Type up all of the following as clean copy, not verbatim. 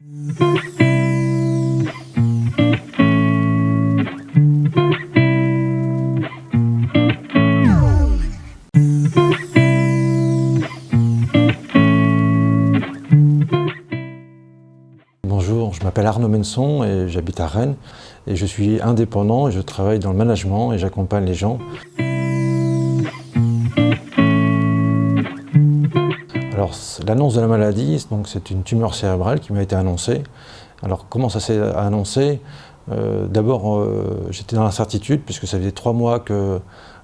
Bonjour, je m'appelle Arnaud Menson et j'habite à Rennes et je suis indépendant et je travaille dans le management et j'accompagne les gens. Alors l'annonce de la maladie, c'est une tumeur cérébrale qui m'a été annoncée. Alors comment ça s'est annoncé? D'abord j'étais dans l'incertitude puisque ça faisait 3 mois que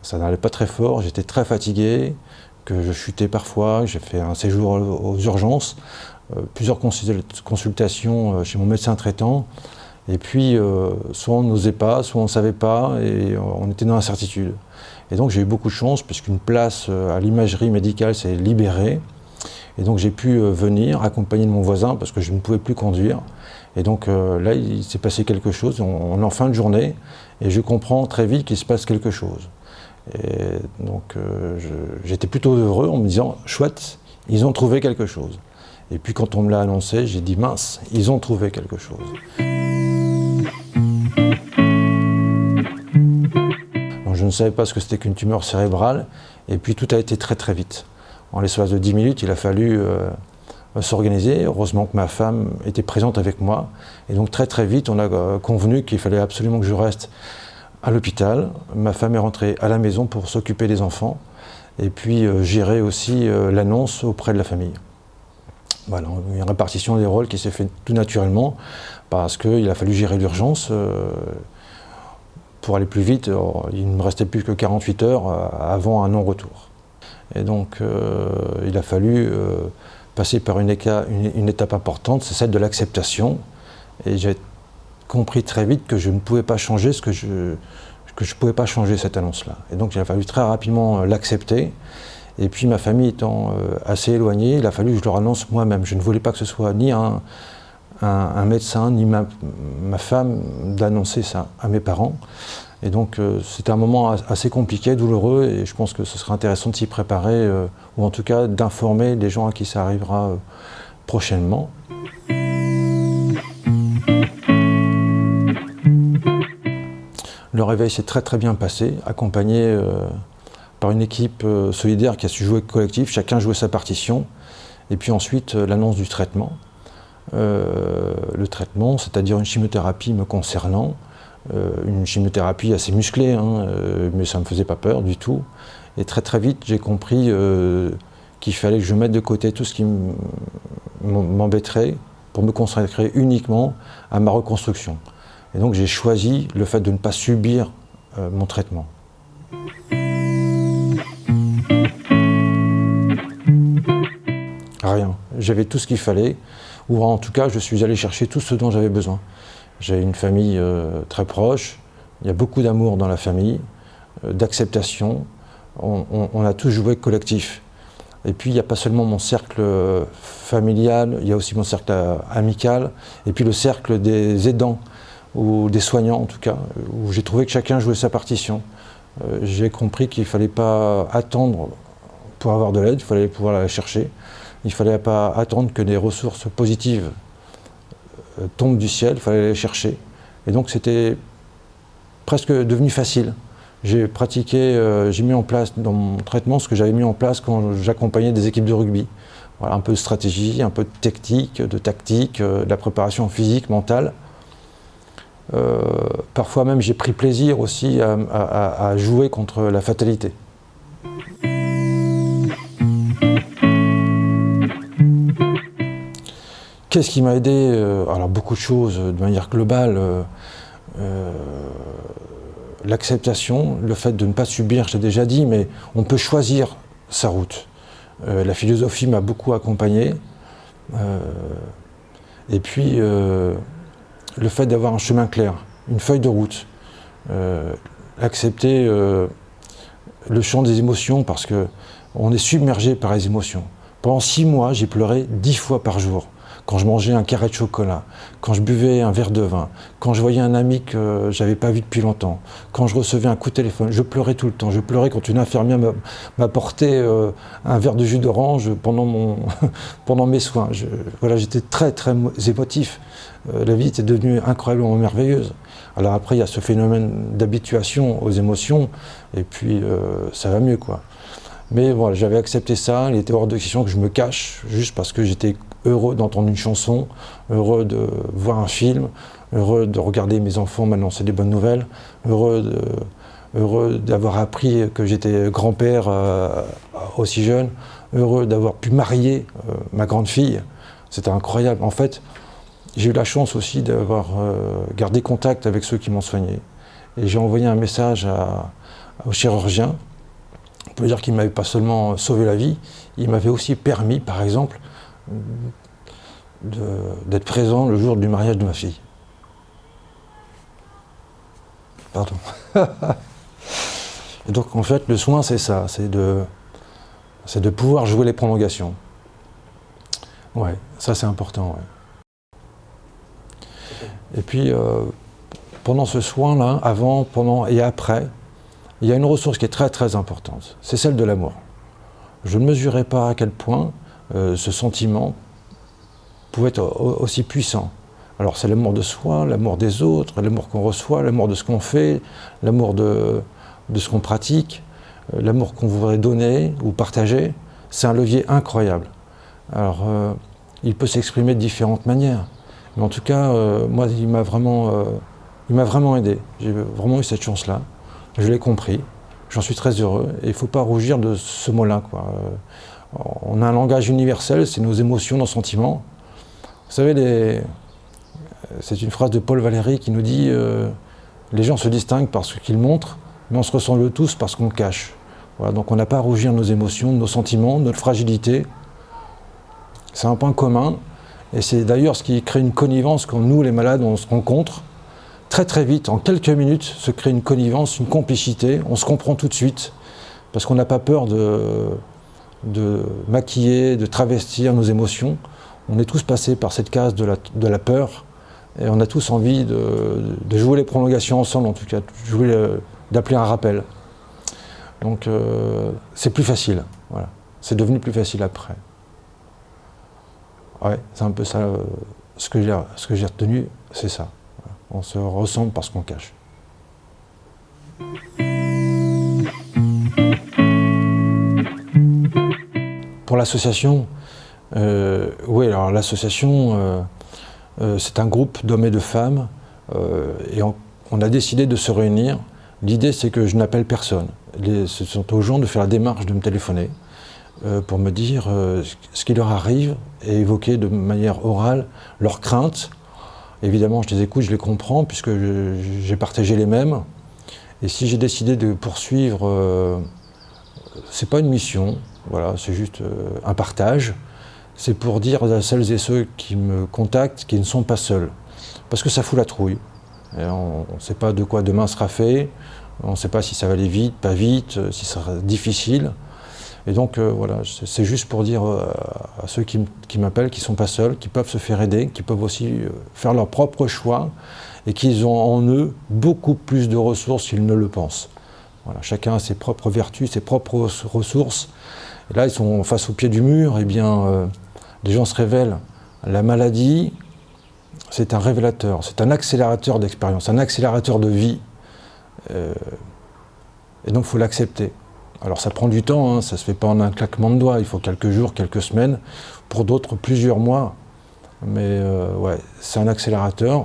ça n'allait pas très fort, j'étais très fatigué, que je chutais parfois, j'ai fait un séjour aux urgences. Plusieurs consultations chez mon médecin traitant, et puis soit on n'osait pas, soit on ne savait pas, et on était dans l'incertitude. Et donc j'ai eu beaucoup de chance, puisqu'une place à l'imagerie médicale s'est libérée, et donc j'ai pu venir accompagné de mon voisin, parce que je ne pouvais plus conduire. Et donc là, il s'est passé quelque chose, on est en fin de journée, et je comprends très vite qu'il se passe quelque chose. Et donc j'étais plutôt heureux en me disant, chouette, ils ont trouvé quelque chose. Et puis quand on me l'a annoncé, j'ai dit mince, ils ont trouvé quelque chose. Donc, je ne savais pas ce que c'était qu'une tumeur cérébrale, et puis tout a été très très vite. En l'espace de 10 minutes, il a fallu s'organiser. Heureusement que ma femme était présente avec moi. Et donc très très vite, on a convenu qu'il fallait absolument que je reste à l'hôpital. Ma femme est rentrée à la maison pour s'occuper des enfants, et puis gérer aussi l'annonce auprès de la famille. Voilà, une répartition des rôles qui s'est faite tout naturellement parce qu'il a fallu gérer l'urgence pour aller plus vite. Il ne me restait plus que 48 heures avant un non-retour. Et donc il a fallu passer par une étape importante, c'est celle de l'acceptation. Et j'ai compris très vite que je ne pouvais pas changer pouvais pas changer cette annonce-là. Et donc il a fallu très rapidement l'accepter. Et puis ma famille étant assez éloignée, il a fallu que je leur annonce moi-même. Je ne voulais pas que ce soit ni un médecin, ni ma femme d'annoncer ça à mes parents. Et donc c'était un moment assez compliqué, douloureux, et je pense que ce serait intéressant de s'y préparer, ou en tout cas d'informer les gens à qui ça arrivera prochainement. Le réveil s'est très très bien passé, accompagné par une équipe solidaire qui a su jouer collectif, chacun jouait sa partition, et puis ensuite l'annonce du traitement. Le traitement, c'est-à-dire une chimiothérapie me concernant, une chimiothérapie assez musclée, hein, mais ça ne me faisait pas peur du tout. Et très très vite, j'ai compris qu'il fallait que je mette de côté tout ce qui m'embêterait pour me consacrer uniquement à ma reconstruction. Et donc j'ai choisi le fait de ne pas subir mon traitement. Rien. J'avais tout ce qu'il fallait, ou en tout cas, je suis allé chercher tout ce dont j'avais besoin. J'ai une famille très proche, il y a beaucoup d'amour dans la famille, d'acceptation, on a tous joué collectif. Et puis, il n'y a pas seulement mon cercle familial, il y a aussi mon cercle amical, et puis le cercle des aidants, ou des soignants en tout cas, où j'ai trouvé que chacun jouait sa partition. J'ai compris qu'il ne fallait pas attendre pour avoir de l'aide, il fallait pouvoir la chercher. Il ne fallait pas attendre que des ressources positives tombent du ciel, il fallait les chercher. Et donc c'était presque devenu facile. J'ai pratiqué, j'ai mis en place dans mon traitement ce que j'avais mis en place quand j'accompagnais des équipes de rugby. Voilà, un peu de stratégie, un peu de technique, de tactique, de la préparation physique, mentale. Parfois même j'ai pris plaisir aussi à jouer contre la fatalité. Qu'est-ce qui m'a aidé? Alors beaucoup de choses de manière globale. L'acceptation, le fait de ne pas subir, j'ai déjà dit, mais on peut choisir sa route. La philosophie m'a beaucoup accompagné. Et puis le fait d'avoir un chemin clair, une feuille de route. Accepter le champ des émotions parce qu'on est submergé par les émotions. Pendant 6 mois, j'ai pleuré 10 fois par jour. quand je mangeais un carré de chocolat, quand je buvais un verre de vin, quand je voyais un ami que j'avais pas vu depuis longtemps, quand je recevais un coup de téléphone, je pleurais tout le temps. Je pleurais quand une infirmière m'apportait un verre de jus d'orange pendant mes soins. Voilà, j'étais très très émotif. La vie était devenue incroyablement merveilleuse. Alors après, il y a ce phénomène d'habituation aux émotions, et puis ça va mieux, quoi. Mais voilà, j'avais accepté ça, il était hors de question que je me cache, juste parce que j'étais heureux d'entendre une chanson, heureux de voir un film, heureux de regarder mes enfants m'annoncer des bonnes nouvelles, heureux d'avoir appris que j'étais grand-père aussi jeune, heureux d'avoir pu marier ma grande fille. C'était incroyable. En fait, j'ai eu la chance aussi d'avoir gardé contact avec ceux qui m'ont soigné. Et j'ai envoyé un message au chirurgien. On peut dire qu'il ne m'avait pas seulement sauvé la vie, il m'avait aussi permis, par exemple, d'être présent le jour du mariage de ma fille. Pardon. Et donc en fait, le soin, c'est ça, c'est de pouvoir jouer les prolongations. Ouais, ça c'est important, ouais. Et puis, pendant ce soin-là, avant, pendant et après, il y a une ressource qui est très très importante, c'est celle de l'amour. Je ne mesurais pas à quel point ce sentiment pouvait être aussi puissant. Alors c'est l'amour de soi, l'amour des autres, l'amour qu'on reçoit, l'amour de ce qu'on fait, l'amour de ce qu'on pratique, l'amour qu'on voudrait donner ou partager. C'est un levier incroyable. Alors il peut s'exprimer de différentes manières, mais en tout cas, moi il m'a vraiment aidé. J'ai vraiment eu cette chance-là. Je l'ai compris, j'en suis très heureux, et il ne faut pas rougir de ce mot-là, quoi. On a un langage universel, c'est nos émotions, nos sentiments. Vous savez, c'est une phrase de Paul Valéry qui nous dit les gens se distinguent par ce qu'ils montrent, mais on se ressemble tous parce qu'on cache. Voilà, donc on n'a pas à rougir de nos émotions, de nos sentiments, de notre fragilité. C'est un point commun, et c'est d'ailleurs ce qui crée une connivence quand nous, les malades, on se rencontre. Très très vite, en quelques minutes, se crée une connivence, une complicité, on se comprend tout de suite, parce qu'on n'a pas peur de maquiller, de travestir nos émotions. On est tous passés par cette case de la peur, et on a tous envie de jouer les prolongations ensemble, en tout cas, d'appeler un rappel. Donc c'est plus facile, voilà. C'est devenu plus facile après. Ouais, c'est un peu ça, ce que j'ai retenu, c'est ça. On se ressemble parce qu'on cache. Pour l'association, oui, alors l'association, c'est un groupe d'hommes et de femmes, et on a décidé de se réunir. L'idée, c'est que je n'appelle personne. Ce sont aux gens de faire la démarche de me téléphoner pour me dire ce qui leur arrive et évoquer de manière orale leurs craintes. Évidemment, je les écoute, je les comprends, puisque j'ai partagé les mêmes. Et si j'ai décidé de poursuivre, c'est pas une mission, voilà, c'est juste un partage. C'est pour dire à celles et ceux qui me contactent qu'ils ne sont pas seuls. Parce que ça fout la trouille. Et on ne sait pas de quoi demain sera fait, on ne sait pas si ça va aller vite, pas vite, si ça sera difficile. Et donc voilà, c'est juste pour dire à ceux qui m'appellent qu'ils ne sont pas seuls, qu'ils peuvent se faire aider, qu'ils peuvent aussi faire leurs propres choix et qu'ils ont en eux beaucoup plus de ressources qu'ils ne le pensent. Voilà, chacun a ses propres vertus, ses propres ressources. Et là, ils sont face au pied du mur, et bien, les gens se révèlent. La maladie, c'est un révélateur, c'est un accélérateur d'expérience, un accélérateur de vie. Et donc, il faut l'accepter. Alors ça prend du temps, hein, ça ne se fait pas en un claquement de doigts, il faut quelques jours, quelques semaines, pour d'autres plusieurs mois. Mais ouais, c'est un accélérateur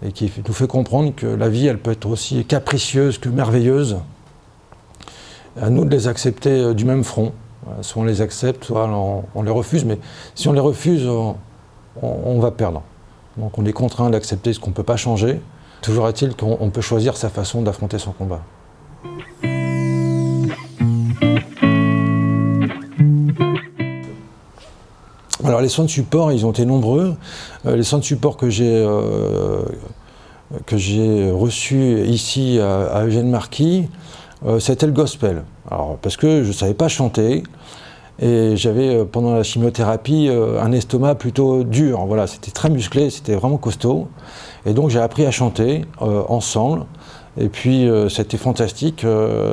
et qui nous fait comprendre que la vie, elle peut être aussi capricieuse que merveilleuse. À nous de les accepter du même front. Voilà, soit on les accepte, soit on les refuse, mais si on les refuse, on va perdre. Donc on est contraint d'accepter ce qu'on ne peut pas changer. Toujours est-il qu'on peut choisir sa façon d'affronter son combat. Alors les soins de support, ils ont été nombreux. Les soins de support que j'ai reçus ici à Eugène Marquis, c'était le gospel. Alors parce que je ne savais pas chanter, Et j'avais, pendant la chimiothérapie, un estomac plutôt dur. Voilà, c'était très musclé, c'était vraiment costaud. Et donc j'ai appris à chanter ensemble. Et puis c'était fantastique,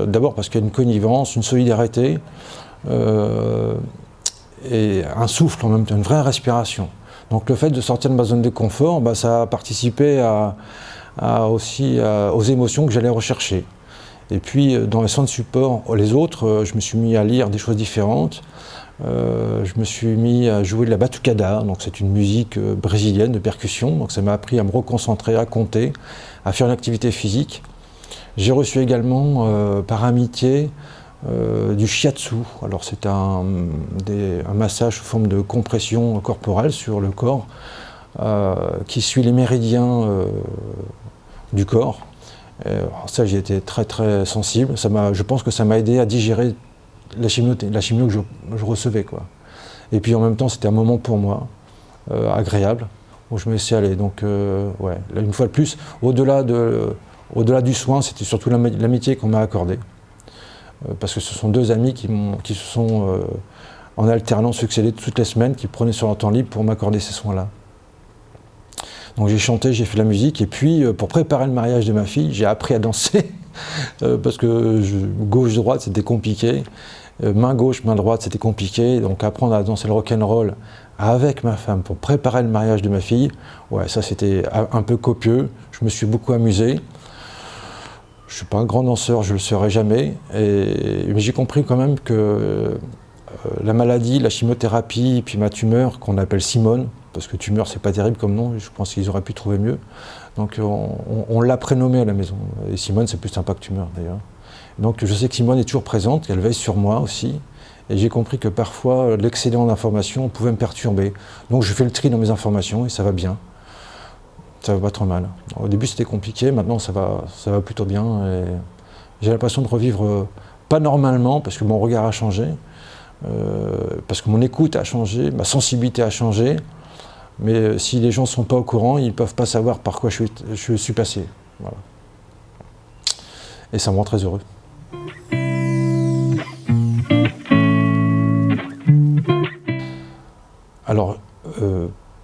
d'abord parce qu'il y a une connivence, une solidarité, et un souffle en même temps, une vraie respiration. Donc le fait de sortir de ma zone de confort, bah, ça a participé aussi aux émotions que j'allais rechercher. Et puis dans les centres de support, les autres, je me suis mis à lire des choses différentes. Je me suis mis à jouer de la batucada, donc c'est une musique brésilienne de percussion, donc ça m'a appris à me reconcentrer, à compter, à faire une activité physique. J'ai reçu également par amitié du shiatsu. Alors c'est un massage sous forme de compression corporelle sur le corps qui suit les méridiens du corps. Alors ça, j'y étais très très sensible. Je pense que ça m'a aidé à digérer la chimio que je recevais, quoi. Et puis en même temps, c'était un moment pour moi agréable où je me laissais aller. Donc ouais, là, une fois de plus, au-delà du soin, c'était surtout l'amitié qu'on m'a accordée. Parce que ce sont deux amis qui se sont en alternance succédés toutes les semaines, qui prenaient sur leur temps libre pour m'accorder ces soins-là. Donc j'ai chanté, j'ai fait de la musique, et puis pour préparer le mariage de ma fille, j'ai appris à danser, parce que gauche-droite c'était compliqué, main gauche, main droite c'était compliqué, donc apprendre à danser le rock'n'roll avec ma femme pour préparer le mariage de ma fille, ouais, ça c'était un peu copieux, je me suis beaucoup amusé. Je ne suis pas un grand danseur, je ne le serai jamais, mais j'ai compris quand même que la maladie, la chimiothérapie, puis ma tumeur, qu'on appelle Simone, parce que tumeur c'est pas terrible comme nom, je pense qu'ils auraient pu trouver mieux, donc on l'a prénommée à la maison, et Simone c'est plus sympa que tumeur d'ailleurs. Donc je sais que Simone est toujours présente, qu'elle veille sur moi aussi, et j'ai compris que parfois l'excédent d'informations pouvait me perturber. Donc je fais le tri dans mes informations et ça va bien. Ça va pas trop mal. Au début c'était compliqué, maintenant ça va plutôt bien. Et j'ai l'impression de revivre pas normalement, parce que mon regard a changé, parce que mon écoute a changé, ma sensibilité a changé. Mais si les gens ne sont pas au courant, ils ne peuvent pas savoir par quoi je suis passé. Voilà. Et ça me rend très heureux. Alors,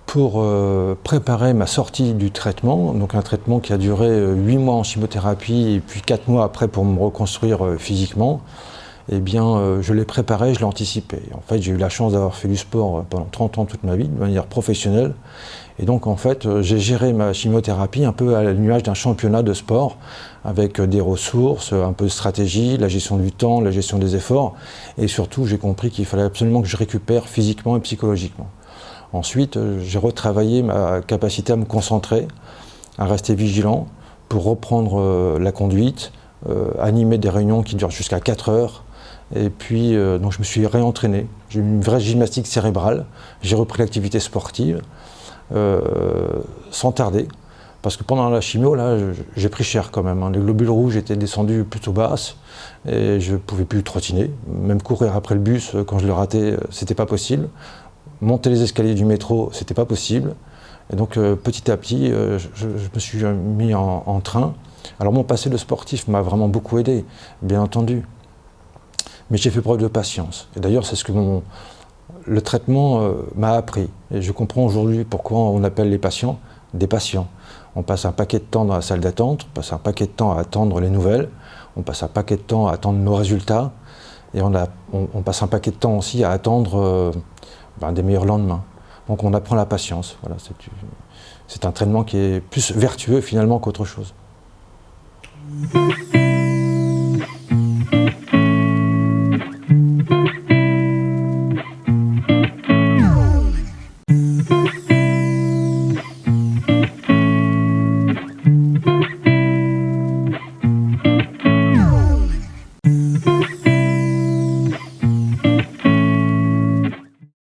pour préparer ma sortie du traitement, donc un traitement qui a duré 8 mois en chimiothérapie et puis 4 mois après pour me reconstruire physiquement, eh bien je l'ai préparé, je l'ai anticipé. En fait, j'ai eu la chance d'avoir fait du sport pendant 30 ans toute ma vie, de manière professionnelle. Et donc en fait, j'ai géré ma chimiothérapie un peu à l'image d'un championnat de sport, avec des ressources, un peu de stratégie, la gestion du temps, la gestion des efforts. Et surtout, j'ai compris qu'il fallait absolument que je récupère physiquement et psychologiquement. Ensuite, j'ai retravaillé ma capacité à me concentrer, à rester vigilant, pour reprendre la conduite, animer des réunions qui durent jusqu'à 4 heures. Et puis, donc je me suis réentraîné. J'ai eu une vraie gymnastique cérébrale. J'ai repris l'activité sportive sans tarder. Parce que pendant la chimio, là, j'ai pris cher quand même. Les globules rouges étaient descendus plutôt basses et je ne pouvais plus trottiner. Même courir après le bus, quand je le ratais, c'était pas possible. Monter les escaliers du métro, c'était pas possible. Et donc petit à petit, je me suis mis en train. Alors mon passé de sportif m'a vraiment beaucoup aidé, bien entendu. Mais j'ai fait preuve de patience. Et d'ailleurs, c'est ce que le traitement m'a appris. Et je comprends aujourd'hui pourquoi on appelle les patients des patients. On passe un paquet de temps dans la salle d'attente, on passe un paquet de temps à attendre les nouvelles, on passe un paquet de temps à attendre nos résultats, et on passe un paquet de temps aussi à attendre des meilleurs lendemains. Donc on apprend la patience. Voilà, c'est un traitement qui est plus vertueux finalement qu'autre chose.